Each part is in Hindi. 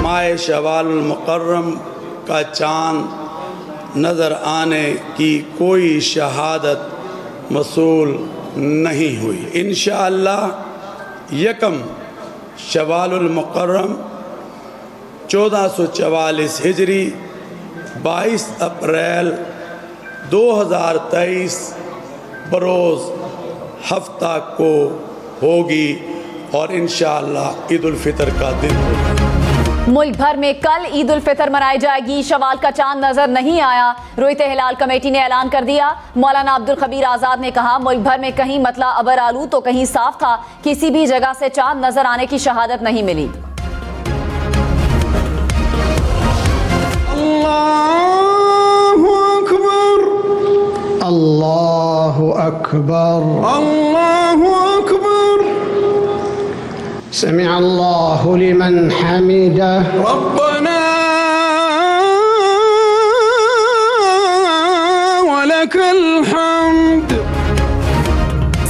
माह शवालुल मुकर्रम का चाँद नज़र आने की कोई शहादत मसूल नहीं हुई। इंशाअल्लाह यकम शवालुल मुकर्रम 1444 हिजरी 22 अप्रैल 2023 बरोज़ हफ्ता को होगी और इंशाअल्लाह ईद उल फितर का दिन होगा। मुल्क भर में कल ईद उल फितर मनाई जाएगी। शवाल का चांद नजर नहीं आया, रोयत हिलाल कमेटी ने ऐलान कर दिया। मौलाना अब्दुल खबीर आजाद ने कहा, मुल्क भर में कहीं मतला अबर आलू तो कहीं साफ था, किसी भी जगह से चांद नजर आने की शहादत नहीं मिली। अल्लाहु अकबर, अल्लाहु अकबर, अल्लाहु अकबर। समिअ अल्लाहु लिमन हमिदह, रब्बना वलकल हम्द।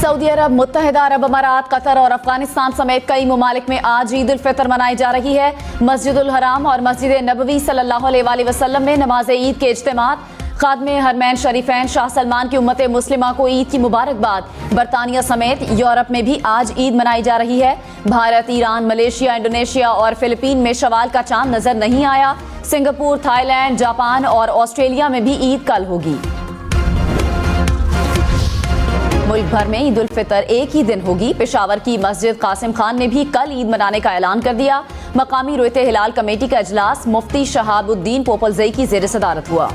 सऊदी अरब, मुत्तहिदा अरब अमारात, कतर और अफगानिस्तान समेत कई ममालिक में आज ईद उल फितर मनाई जा रही है। मस्जिदुल हराम और मस्जिद नबवी सल्लल्लाहु अलैहि वसल्लम में नमाज ईद के इज्तिमात। खादमे हरमैन शरीफैन शाह सलमान की उम्मत मुस्लिमा को ईद की मुबारकबाद। बरतानिया समेत यूरोप में भी आज ईद मनाई जा रही है। भारत, ईरान, मलेशिया, इंडोनेशिया और फिलिपीन में शवाल का चांद नजर नहीं आया। सिंगापुर, थाईलैंड, जापान और ऑस्ट्रेलिया में भी ईद कल होगी। मुल्क भर में ईद उल फितर एक ही दिन होगी। पेशावर की मस्जिद कासिम खान ने भी कल ईद मनाने का ऐलान कर दिया। मकामी रोयत हिलाल कमेटी का इजलास मुफ्ती शहाबुद्दीन पोपलजई की ज़ेर सदारत हुआ।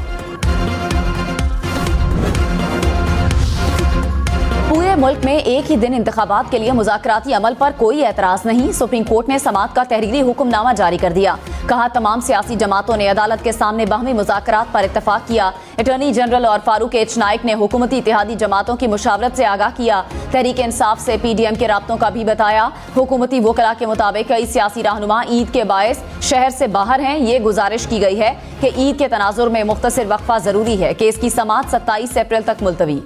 पूरे मुल्क में एक ही दिन इंतखाबात के लिए मुज़ाकराती अमल पर कोई एतराज़ नहीं। सुप्रीम कोर्ट ने समाअत का तहरीरी हुक्मनामा जारी कर दिया। कहा, तमाम सियासी जमातों ने अदालत के सामने बाहमी मुज़ाकरात पर इत्तफाक किया। अटॉर्नी जनरल और फारूक एच नाइक ने हुकूमती इत्तेहादी जमातों की मुशावरत से आगाह किया। तहरीक इंसाफ से PDM के राब्तों का भी बताया। हुकूमती वकला के मुताबिक कई सियासी रहनुमा ईद के बायस शहर से बाहर हैं। ये गुजारिश की गई है कि ईद के तनाजुर में मुख्तसर वक्फा जरूरी है। केस की समाअत 27 अप्रैल तक मुलतवी।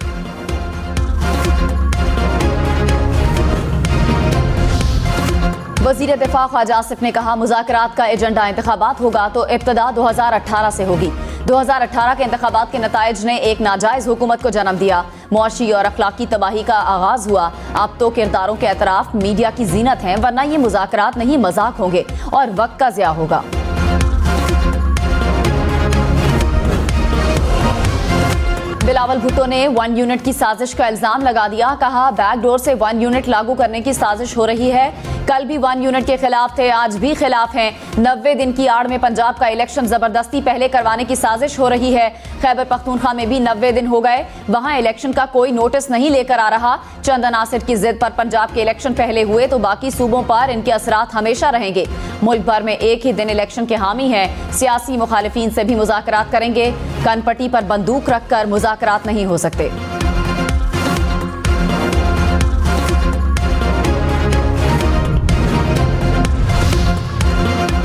वज़ीर दिफा ख्वाजा आसिफ ने कहा, मुज़ाकरात का एजेंडा इंतखाबात होगा तो इब्तदा 2018 से होगी। 2018 के इंतखाबात के नताइज ने एक नाजायज हुकूमत को जन्म दिया। मुआशी और अखलाकी तबाही का आगाज हुआ। अब तो किरदारों के एतराफ मीडिया की जीनत हैं, वरना ये मुज़ाकरात नहीं मजाक होंगे और वक्त का ज़िया होगा। बिलावल भुट्टो ने 1 यूनिट की साजिश का इल्जाम लगा दिया। कहा, बैकडोर से 1 यूनिट लागू करने की साजिश हो रही है। कल भी 1 यूनिट के खिलाफ थे, आज भी खिलाफ हैं। 90 दिन की आड़ में पंजाब का इलेक्शन जबरदस्ती पहले करवाने की साजिश हो रही है। खैबर पख्तूनख्वा में भी 90 दिन हो गए, वहां इलेक्शन का कोई नोटिस नहीं लेकर आ रहा। चंद अनासिर की जिद पर पंजाब के इलेक्शन पहले हुए तो बाकी सूबों पर इनके असरात हमेशा रहेंगे। मुल्क भर में एक ही दिन इलेक्शन के हामी हैं। सियासी मुखालिफिन से भी मुज़ाकरात करेंगे। कनपट्टी पर बंदूक रखकर मुज़ाकरात नहीं हो सकते।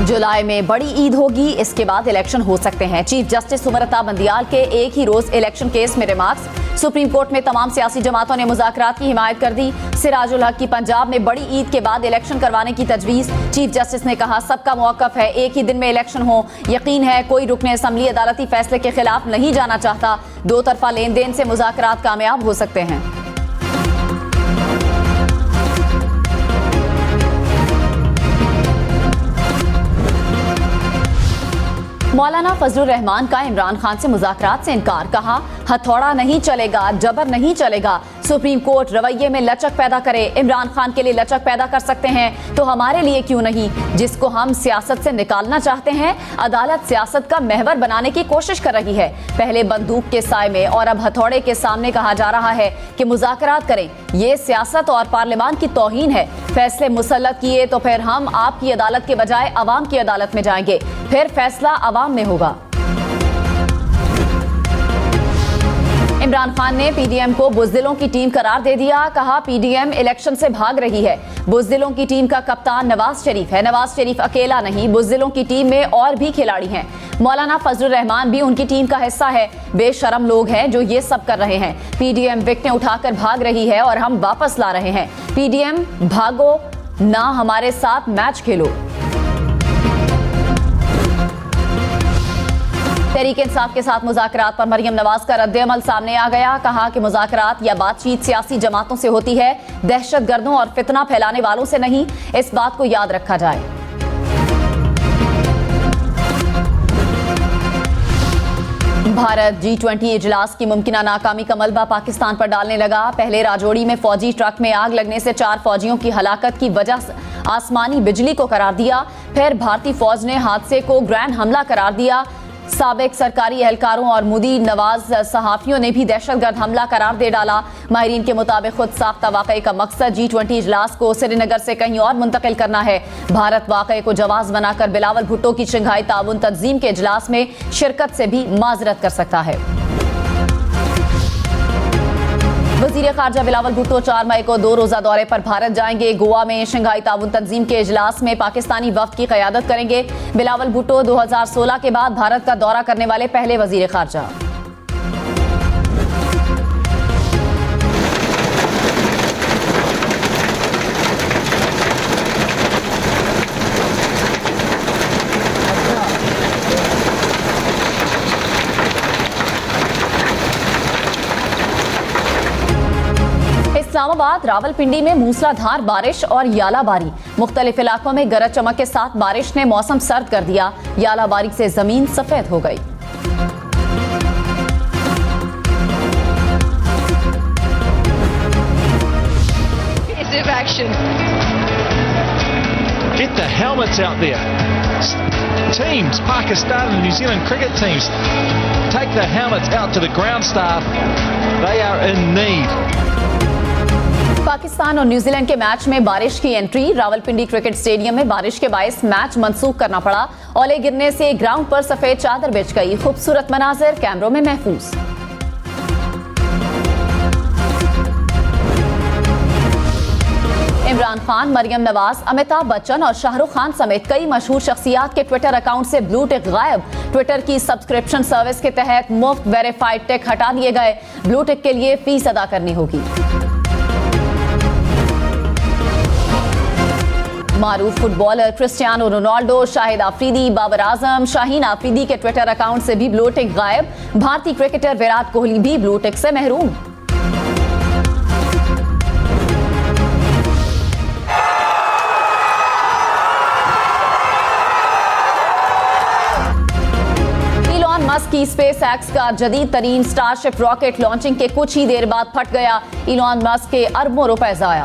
जुलाई में बड़ी ईद होगी, इसके बाद इलेक्शन हो सकते हैं। चीफ जस्टिस सुमरता बंदियाल के एक ही रोज इलेक्शन केस में रिमार्क्स। सुप्रीम कोर्ट में तमाम सियासी जमातों ने मुज़ाकरात की हिमायत कर दी। सिराजुल हक की पंजाब में बड़ी ईद के बाद इलेक्शन करवाने की तजवीज़। चीफ जस्टिस ने कहा, सबका मौक़िफ़ है एक ही दिन में इलेक्शन हो। यकीन है कोई रुकने असम्बली अदालती फैसले के खिलाफ नहीं जाना चाहता। दो तरफा लेन देन से मुज़ाकरात कामयाब हो सकते हैं। मौलाना फजलुर रहमान का इमरान खान से मुज़ाकरात से इनकार। कहा, हथौड़ा नहीं चलेगा, जबर नहीं चलेगा। सुप्रीम कोर्ट रवैये में लचक पैदा करे। इमरान खान के लिए लचक पैदा कर सकते हैं तो हमारे लिए क्यों नहीं? जिसको हम सियासत से निकालना चाहते हैं, अदालत सियासत का महवर बनाने की कोशिश कर रही है। पहले बंदूक के साए में और अब हथौड़े के सामने कहा जा रहा है कि मुज़ाकरात करें। ये सियासत और पार्लियामान की तौहीन है। फैसले मुसल्लत किए तो फिर हम आपकी अदालत के बजाय अवाम की अदालत में जाएंगे, फिर फैसला अवाम में होगा। इमरान खान ने PDM को बुज़दिलों की टीम करार दे दिया। कहा, PDM इलेक्शन से भाग रही है। बुज़दिलों की टीम का कप्तान नवाज शरीफ है। नवाज शरीफ अकेला नहीं, बुज़दिलों की टीम में और भी खिलाड़ी हैं। मौलाना फजलुर रहमान भी उनकी टीम का हिस्सा है। बेशरम लोग हैं जो ये सब कर रहे हैं। PDM विकेटें उठाकर भाग रही है और हम वापस ला रहे हैं। PDM भागो ना, हमारे साथ मैच खेलो। तहरीक इंसाफ के साथ मुज़ाकरात पर मरियम नवाज का रद्द-ए-अमल सामने आ गया। कहा कि मुज़ाकरात या बातचीत सियासी जमातों से होती है, दहशतगर्दों और फितना फैलाने वालों से नहीं। इस बात को याद रखा जाए। भारत G20 इजलास की मुमकिना नाकामी का मलबा पाकिस्तान पर डालने लगा। पहले राजौरी में फौजी ट्रक में आग लगने से 4 फौजियों की हलाकत की वजह आसमानी बिजली को करार दिया। फिर भारतीय फौज ने हादसे को ग्रैंड हमला करार दिया। साबिक सरकारी एहलकारों और मुदी नवाज सहाफियों ने भी दहशतगर्द हमला करार दे डाला। माहिरीन के मुताबिक खुद साख्ता वाक़े का मकसद G20 इजलास को श्रीनगर से कहीं और मुंतकिल करना है। भारत वाक़े को जवाज़ बनाकर बिलावल भुट्टो की शंघाई ताउन तंजीम के इजलास में शिरकत से भी माजरत कर सकता है। वज़ीर ख़ारजा बिलावल भुट्टो 4 मई को 2 रोज़ा दौरे पर भारत जाएंगे। गोवा में शंघाई ताउन तंजीम के इजलास में पाकिस्तानी वफ़द की क़यादत करेंगे। बिलावल भुट्टो 2016 के बाद भारत का दौरा करने वाले पहले वज़ीर ख़ारजा। इस्लामाबाद रावलपिंडी में मूसलाधार बारिश और यालाबारी। मुख्तलिफ इलाकों में गरज चमक के साथ बारिश ने मौसम सर्द कर दिया। यालाबारी से जमीन सफेद हो गई। Get the helmets out there. Teams, Pakistan and New Zealand cricket teams, take the helmets out to the ground staff. They are in need. Pakistan और न्यूजीलैंड के मैच में बारिश की एंट्री। रावलपिंडी क्रिकेट स्टेडियम में बारिश के बायस मैच मंसूख करना पड़ा। ओले गिरने से ग्राउंड पर सफेद चादर बिछ गई। खूबसूरत मनाजिर कैमरों में महफूज। इमरान खान, मरियम नवाज, अमिताभ बच्चन और शाहरुख खान समेत कई मशहूर शख्सियात के ट्विटर अकाउंट से ब्लू टिक गायब। ट्विटर की सब्सक्रिप्शन सर्विस के तहत मुफ्त वेरीफाइड टिक हटा दिए गए। ब्लू टिक के लिए फीस अदा करनी होगी। मारूफ footballer Cristiano Ronaldo, Shahid Afridi, Babar Azam, Shaheen Afridi के ट्विटर अकाउंट से भी ब्लू टिक गायब। भारतीय क्रिकेटर विराट कोहली भी ब्लू टिक से महरूम। इलॉन मस्क की स्पेस एक्स का जदीद तरीन स्टारशिप रॉकेट लॉन्चिंग के कुछ ही देर बाद फट गया। इलॉन मस्क के अरबों रुपए जाया।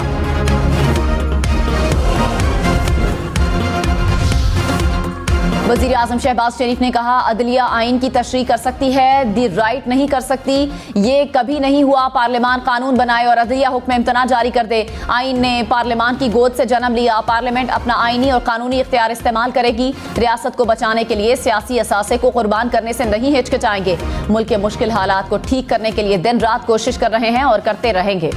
वज़ीर आज़म शहबाज शरीफ ने कहा, अदलिया आइन की तशरीह कर सकती है, दी राइट नहीं कर सकती। ये कभी नहीं हुआ पार्लियामान कानून बनाए और अदलिया हुक्म इम्तना जारी कर दे। आइन ने पार्लियामान की गोद से जन्म लिया। पार्लियामेंट अपना आइनी और कानूनी इख्तियार इस्तेमाल करेगी। रियासत को बचाने के लिए सियासी असासे को कुर्बान करने से नहीं हिचकिचाएंगे। मुल्क के मुश्किल हालात को ठीक करने के लिए दिन रात कोशिश कर रहे हैं और करते रहेंगे।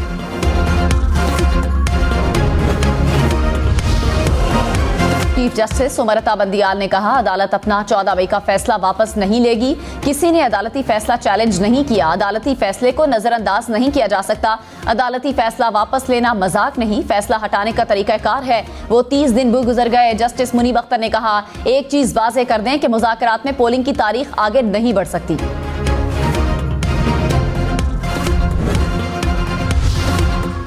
चीफ जस्टिस उमरता बंदियाल ने कहा, अदालत अपना 14 मई का फैसला वापस नहीं लेगी। किसी ने अदालती फैसला चैलेंज नहीं किया। अदालती फैसले को नजरअंदाज नहीं किया जा सकता। अदालती फैसला वापस लेना मजाक नहीं, फैसला हटाने का तरीकाकार है। वो 30 दिन भी गुजर गए। जस्टिस मुनीब अख्तर ने कहा, एक चीज वाज़ेह कर दें कि मुज़ाकरात में पोलिंग की तारीख आगे नहीं बढ़ सकती।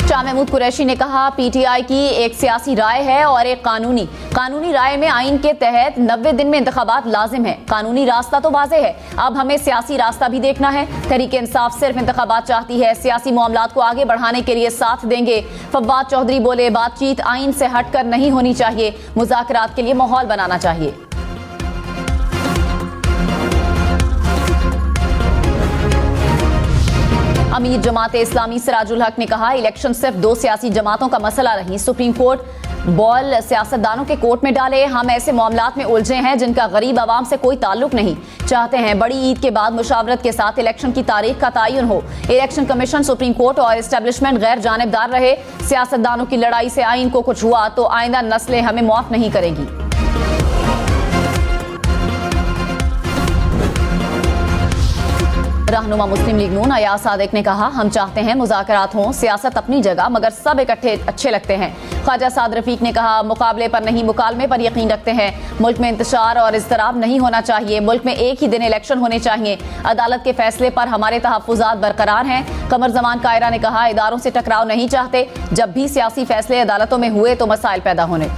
शाह महमूद कुरैशी ने कहा, पीटीआई की एक सियासी राय है और एक कानूनी राय में आइन के तहत 90 दिन में इंतखाबात लाजिम है। कानूनी रास्ता तो वाज़ेह है, अब हमें सियासी रास्ता भी देखना है। तहरीक इंसाफ सिर्फ इंतखाबात चाहती है, सियासी मामलात को आगे बढ़ाने के लिए साथ देंगे। फवाद चौधरी बोले, बातचीत आइन से हटकर नहीं होनी चाहिए, मुज़ाकरात के लिए माहौल बनाना चाहिए। अमीर जमात इस्लामी सिराजुल हक ने कहा, इलेक्शन सिर्फ 2 सियासी जमातों का मसला नहीं। सुप्रीम कोर्ट बॉल सियासतदानों के कोर्ट में डाले। हम ऐसे मामलात में उलझे हैं जिनका गरीब आवाम से कोई ताल्लुक नहीं। चाहते हैं बड़ी ईद के बाद मुशावरत के साथ इलेक्शन की तारीख का तयन हो। इलेक्शन कमीशन, सुप्रीम कोर्ट और एस्टेब्लिशमेंट गैर जानिबदार रहे। सियासतदानों की लड़ाई से आइन को कुछ हुआ तो आइंदा नस्लें हमें माफ नहीं करेगी। रहनुमा मुस्लिम लीग नून अयाज सादिक ने कहा, हम चाहते हैं मुज़ाकरात हों, सियासत अपनी जगह मगर सब इकट्ठे अच्छे लगते हैं। ख्वाजा साद रफीक ने कहा, मुकाबले पर नहीं मुकालमे पर यकीन रखते हैं। मुल्क में इंतशार और इज़्तिराब नहीं होना चाहिए। मुल्क में एक ही दिन इलेक्शन होने चाहिए। अदालत के फैसले पर हमारे तहफ़्फ़ुज़ात बरकरार हैं। कमर ज़मान कायरा ने कहा, इदारों से टकराव नहीं चाहते। जब भी सियासी फैसले अदालतों में हुए तो मसाइल पैदा होने।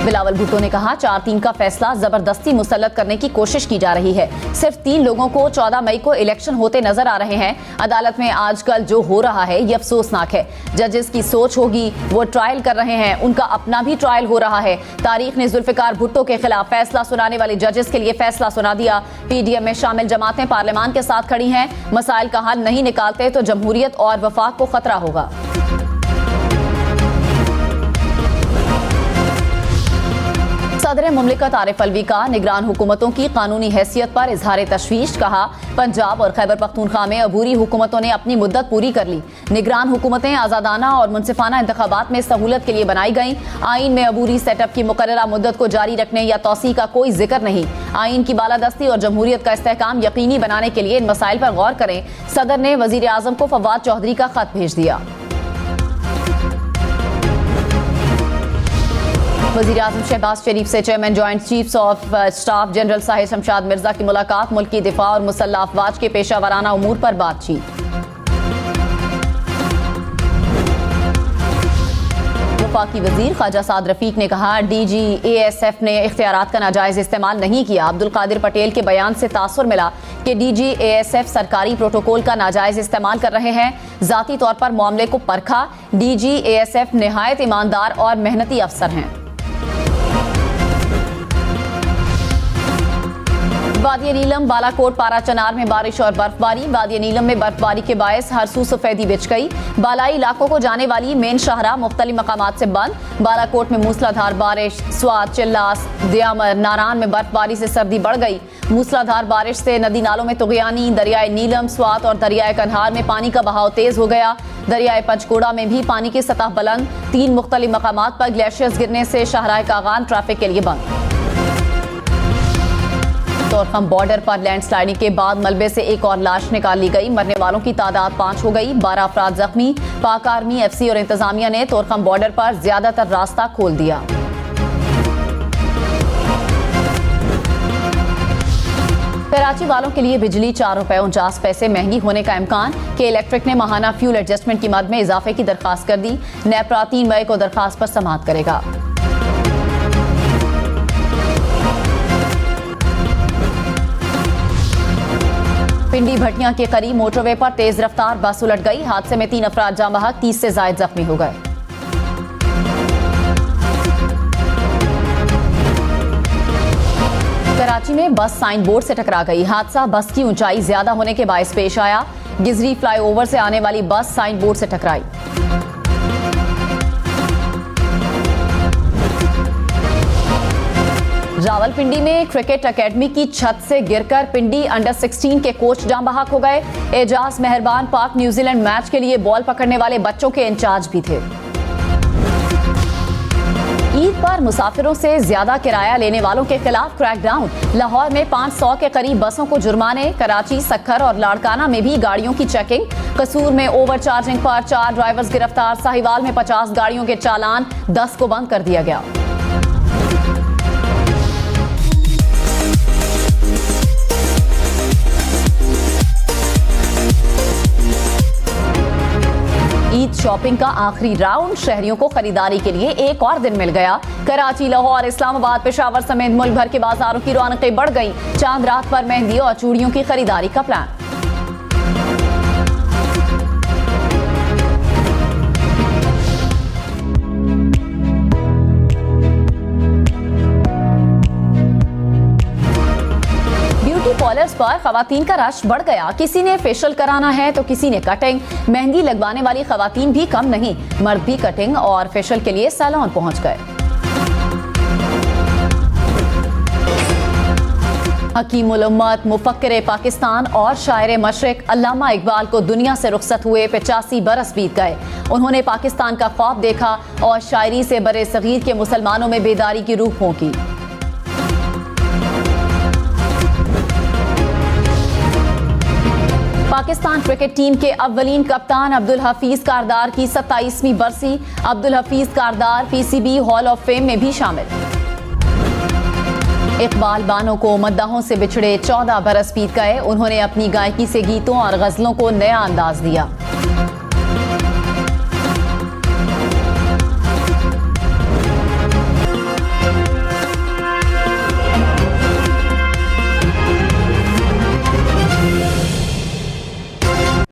बिलावल भुट्टो ने कहा, 4-3 का फैसला जबरदस्ती मुसल्लत करने की कोशिश की जा रही है। सिर्फ 3 लोगों को 14 मई को इलेक्शन होते नजर आ रहे हैं। अदालत में आजकल जो हो रहा है ये अफसोसनाक है। जजेस की सोच होगी, वो ट्रायल कर रहे हैं, उनका अपना भी ट्रायल हो रहा है। तारीख ने जुल्फिकार भुट्टो के खिलाफ फैसला सुनाने वाले जजेस के लिए फैसला सुना दिया। PDM में शामिल जमातें पार्लियामान के साथ खड़ी हैं। मसाइल का हल नहीं निकालते तो जमहूरियत और वफाक को खतरा होगा। सदर मुमलिकत आरिफ अलवी का निगरान हुकूमतों की कानूनी हैसियत पर इजहार तशवीश। कहा, पंजाब और खैबर पख्तूनख्वा में अबूरी हुकूमतों ने अपनी मुद्दत पूरी कर ली। निगरान हुकूमतें आज़ादाना और मुनसिफाना इंतखाबात में सहूलत के लिए बनाई गईं। आइन में अबूरी सेटअप की मुकर्ररा मुद्दत को जारी रखने या तौसी का कोई जिक्र नहीं। आइन की बालादस्ती और जमहूरियत का इस्तेहकाम यकीनी बनाने के लिए इन मसाइल पर गौर करें। सदर ने वजीर आजम को फवाद चौधरी का खत भेज दिया। वज़ीर आज़म शहबाज शरीफ से chairman joint chiefs of staff general Sahir Shamshad Mirza की मुलाकात। मुल्की दिफा और मुसल्लह अफवाज के पेशा वराना उमूर पर बातचीत। वफाकी वजीर ख्वाजा साद रफीक ने कहा, DG ASF ने इख्तियारात का नाजायज इस्तेमाल नहीं किया। अब्दुल कादिर पटेल के बयान से तासुर मिला कि DG ASF सरकारी प्रोटोकॉल का नाजायज इस्तेमाल कर रहे हैं। जाती तौर पर मामले को परखा। DG ASF निहायत ईमानदार और मेहनती अफसर हैं। वादी नीलम बालाकोट पारा चनार में बारिश और बर्फबारी। वादी नीलम में बर्फबारी के बायस हरसू सफेदी बिछ गई। बालाई इलाकों को जाने वाली मेन शाहरा मुख्तलिफ मकामात से बंद। बालाकोट में मूसलाधार बारिश। स्वात, चिल्लास, दियामर, नारान में बर्फबारी से सर्दी बढ़ गई। मूसलाधार बारिश से नदी नालों में तुगयानी। दरियाए नीलम, स्वात और दरियाए कन्हार में पानी का बहाव तेज हो गया। दरियाए पंचकोड़ा में भी पानी की सतह बुलंद। 3 मुख्तलिफ मकामात पर ग्लेशियर्स गिरने से शाहराह कागान ट्रैफिक के लिए बंद। तोरखम बॉर्डर पर लैंडस्लाइडिंग के बाद मलबे से एक और लाश निकाल ली गई। मरने वालों की तादाद 5 हो गई। 12 अफराद जख्मी। पाक आर्मी, FC और इंतजामिया ने तोरखम बॉर्डर पर ज्यादातर रास्ता खोल दिया। कराची वालों के लिए बिजली 4 रुपए 49 पैसे महंगी होने का इम्कान। के इलेक्ट्रिक ने माहाना फ्यूल एडजस्टमेंट की मद में इजाफे की दरखास्त कर दी। नेपरा 3 मई को दरखास्त पर समाअत करेगा। पिंडी भटिया के करीब मोटरवे पर तेज रफ्तार बस उलट गई। हादसे में 3 अफराद जाँ बहक, 30 से ज्यादा जख्मी हो गए। कराची में बस साइन बोर्ड से टकरा गई। हादसा बस की ऊंचाई ज्यादा होने के बायस पेश आया। गिजरी फ्लाईओवर से आने वाली बस साइन बोर्ड से टकराई। रावलपिंडी में क्रिकेट एकेडमी की छत से गिरकर पिंडी अंडर 16 के कोच जाँ बहक हो गए। एजाज मेहरबान पाक न्यूजीलैंड मैच के लिए बॉल पकड़ने वाले बच्चों के इंचार्ज भी थे। ईद पर मुसाफिरों से ज्यादा किराया लेने वालों के खिलाफ क्रैकडाउन। लाहौर में 500 के करीब बसों को जुर्माने। कराची, सक्खर और लाड़काना में भी गाड़ियों की चेकिंग। कसूर में ओवर चार्जिंग पर 4 ड्राइवर्स गिरफ्तार। साहिवाल में 50 गाड़ियों के चालान, 10 को बंद कर दिया गया। ईद शॉपिंग का आखिरी राउंड। शहरियों को खरीदारी के लिए एक और दिन मिल गया। कराची, लाहौर, इस्लामाबाद, पेशावर समेत मुल्क भर के बाजारों की रौनकें बढ़ गईं। चांद रात पर मेहंदी और चूड़ियों की खरीदारी का प्लान। पार्लर्स पर खवातीन का रश बढ़ गया। किसी ने फेशियल कराना है तो किसी ने कटिंग। मेहंदी लगवाने वाली खवातीन भी कम नहीं। मर्द भी कटिंग और फेशियल के लिए सैलून पहुंच गए। हकीमुल उम्मत, मुफक्किर पाकिस्तान और शायर मशरिक अल्लामा इकबाल को दुनिया से रुखसत हुए 85 बरस बीत गए। उन्होंने पाकिस्तान का ख्वाब देखा और शायरी से बरे सगीर के मुसलमानों में बेदारी की रूह फूंकी। पाकिस्तान क्रिकेट टीम के अव्वलीन कप्तान अब्दुल हफीज कारदार की 27वीं बरसी। अब्दुल हफीज कारदार पीसीबी हॉल ऑफ फेम में भी शामिल। इकबाल बानो को मद्दाहों से बिछड़े 14 बरस बीत गए। उन्होंने अपनी गायकी से गीतों और गजलों को नया अंदाज दिया।